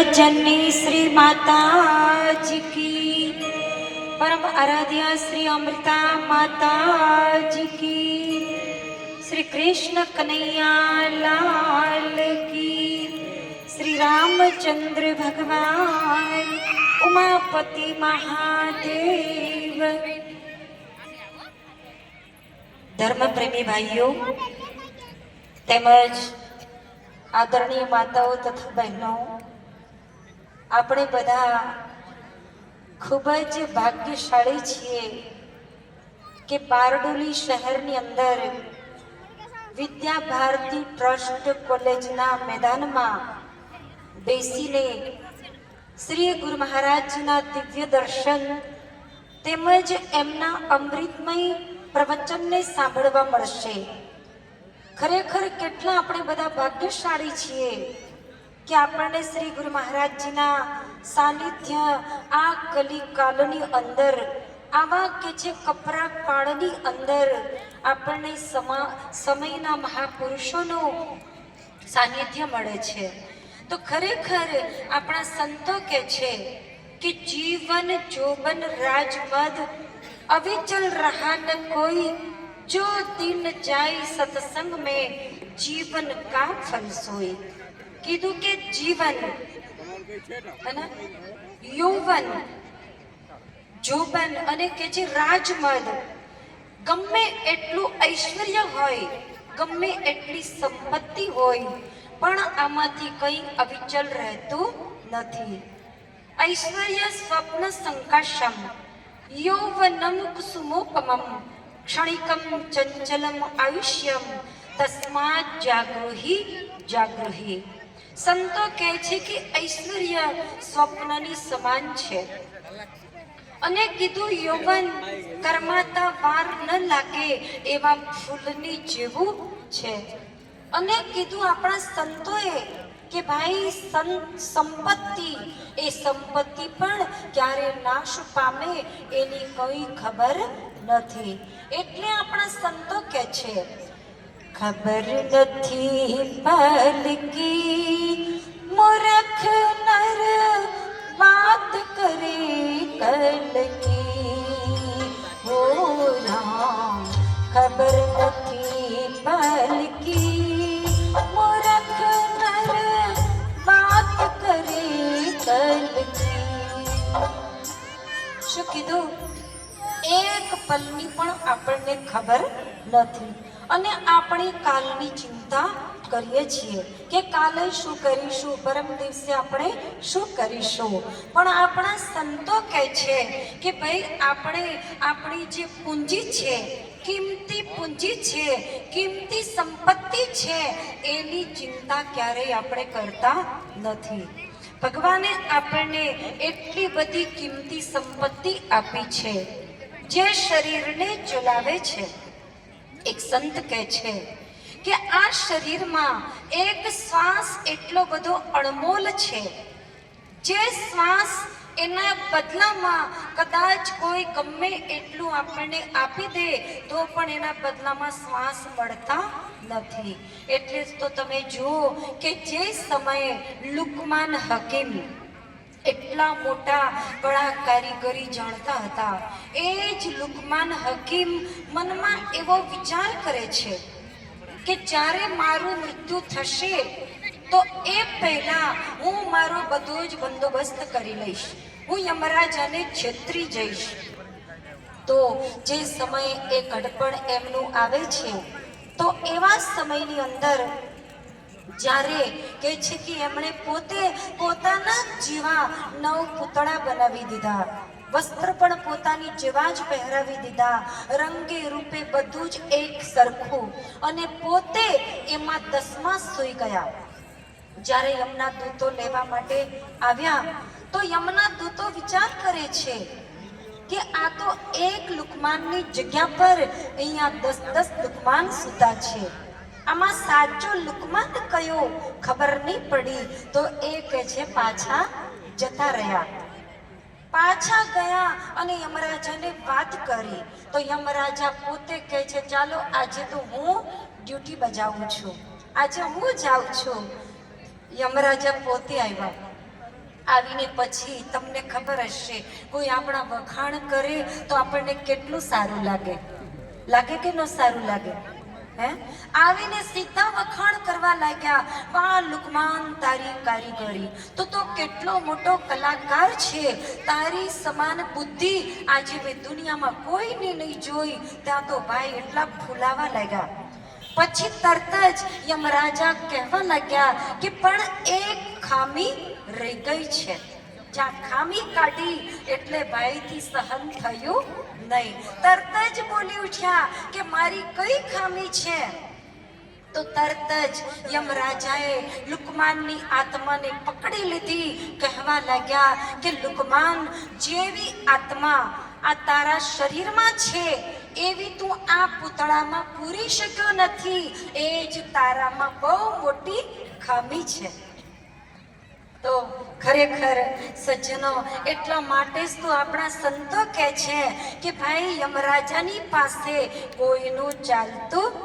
जगज्जननी श्री माता जी की, परम आराध्या श्री अमृता माता जी की, श्री कृष्ण कन्हैया लाल की, श्री रामचंद्र भगवान, उमापति महादेव। धर्म प्रेमी भाइयों તેમજ આદરણીય માતાઓ તથા બહેનો, આપણે બધા ખૂબ જ ભાગ્યશાળી છીએ કે બારડોલી શહેરની અંદર વિદ્યા ભારતી ટ્રસ્ટ કોલેજના મેદાનમાં બેસીને શ્રી ગુરુ મહારાજના દિવ્ય દર્શન તેમજ એમના અમૃતમય પ્રવચનને સાંભળવા મળશે। ખરેખર કેટલા આપણે બધા ભાગ્યશાળી છીએ કે આપણને શ્રી ગુરુ મહારાજજીના સાનિધ્ય આ કલિકાલની અંદર, આવા કે જે કપરા કાળની અંદર આપણને સમયના મહાપુરુષોનું સાનિધ્ય મળે છે। તો ખરેખર આપણા સંતો કહે છે કે જીવન જોબન રાજમદ અવિચલ રહા ન કોઈ, जो दिन जाए सत्संग में जीवन का फल सोए। कीधु के जीवन है ना, यौवन जोबन अने के जे राजमद, गम्मे एटलू ऐश्वर्य होय, गम्मे एटली संपत्ति होय, पण आमाथी कई अविचल रहतुं नथी। ऐश्वर्य स्वप्न संकाशम, यौवनम कुसुमोपमम, क्षणिकम चंचलम आयुष्यम, तस्मात् जागृहि जागृहि। संतो કહે છે કે ઐશ્વર્ય સ્વપ્નની સમાન છે અને કીધું યૌવન કરમાતા વાર ન લાગે એવા ફૂલની જેવું છે। અને કીધું આપણા સંતોએ કે ભાઈ સંપત્તિ, એ સંપત્તિ પણ ક્યારે નાશ પામે એની કોઈ ખબર નથી। એટલે આપણા સંતો કહે છે ખબર નથી પલ કી મૂર્ખ નર વાત કરે કલ કી, હો રામ ખબર નથી પલ કી મૂર્ખ નર વાત કરે કલ કી। શું કીધું? એક પલની પણ આપણને ખબર નથી અને આપણે કાલની ચિંતા કરીએ છીએ કે કાલે શું કરીશું, પરમ દિવસે આપણે શું કરીશું। પણ આપણા સંતો કહે છે કે ભાઈ આપણે આપણી જે પૂંજી છે, કિંમતી પૂંજી છે, કિંમતી સંપત્તિ છે, એની ચિંતા ક્યારેય આપણે કરતા નથી। ભગવાને આપણને એટલી બધી કિંમતી સંપત્તિ આપી છે જે શરીરને ચલાવે છે। એક સંત કહે છે કે આ શરીરમાં એક શ્વાસ એટલો બધો અણમોલ છે, જે શ્વાસ એના બદલામાં કદાચ કોઈ ગમે એટલું આપણને આપી દે તો પણ એના બદલામાં શ્વાસ મળતા નથી। એટલે તો તમે જુઓ કે જે સમયે લુકમાન હકીમ એટલા મોટા કળા કારીગરી જાણતા હતા, એ જ લુકમાન હકીમ મનમાં એવો વિચાર કરે છે કે જ્યારે મારું મૃત્યુ થશે તો એ પહેલા હું મારો બધો જ બંદોબસ્ત કરી લઈશ, હું યમરાજાને છેતરી જઈશ। તો જે સમયે એ ઘડપણ એમનું આવે છે, તો એવા સમયની અંદર જ્યારે કે છે કે એમણે પોતે પોતાના જેવા 9 પૂતળા બનાવી દીધા, વસ્ત્ર પણ પોતાની જેવા જ પહેરાવી દીધા, રંગે રૂપે બધું જ એક સરખું, અને પોતે એમાં 10મા સૂઈ ગયા। જ્યારે યમના દૂતો લેવા માટે આવ્યા તો યમના દૂતો વિચાર કરે છે કે આ તો એક લુકમાનની જગ્યા પર અહીંયા 10 લુકમાન સૂતા છે, આમાં સાચો લુકમાન કયો ખબર નહીં પડી। તો એ કહે છે પાછા જતા રહ્યા। પાછા ગયા અને યમરાજાને વાત કરી તો યમરાજા પોતે કહે છે ચાલો આજે તો હું ડ્યુટી બજાવું છું, આજે હું જાઉં છું। યમરાજા પોતે આવ્યા આવીને પછી તમને ખબર હશે, કોઈ આપણા વખાણ કરે તો આપણને કેટલું સારું લાગે, લાગે કે ન સારું લાગે? હે, આવીને સીધા વખાણ કરવા લાગ્યા, વાહ લુકમાન તારી કારીગરી, તો કેટલો મોટો કલાકાર છે, તારી સમાન બુદ્ધિ આજે મેં દુનિયામાં કોઈને નહીં જોઈ. ત્યાં તો ભાઈ એટલા ફૂલાવા લાગ્યા. પછી તરત જ યમરાજા કહેવા લાગ્યા કે પણ એક ખામી રહી ગઈ છે. જ્યાં ખામી કાઢી એટલે ભાઈથી સહન થયું નહીં. તરત જ બોલી ઉઠ્યા કે મારી કઈ ખામી છે? તો તરત જ યમરાજાએ લુકમાનની આત્માને પકડી લીધી. કહેવા લાગ્યા કે લુકમાન, જેવી આત્મા આ તારા શરીરમાં છે એવી તું આ પૂતળામાં પૂરી શક્યો નથી. એ જ તારામાં બહુ મોટી ખામી છે. તો ખરેખર સજ્જનો, એટલા માટે જ તો આપણા સંતો કહે છે કે ભાઈ યમરાજાની પાસે કોઈનું ચાલતું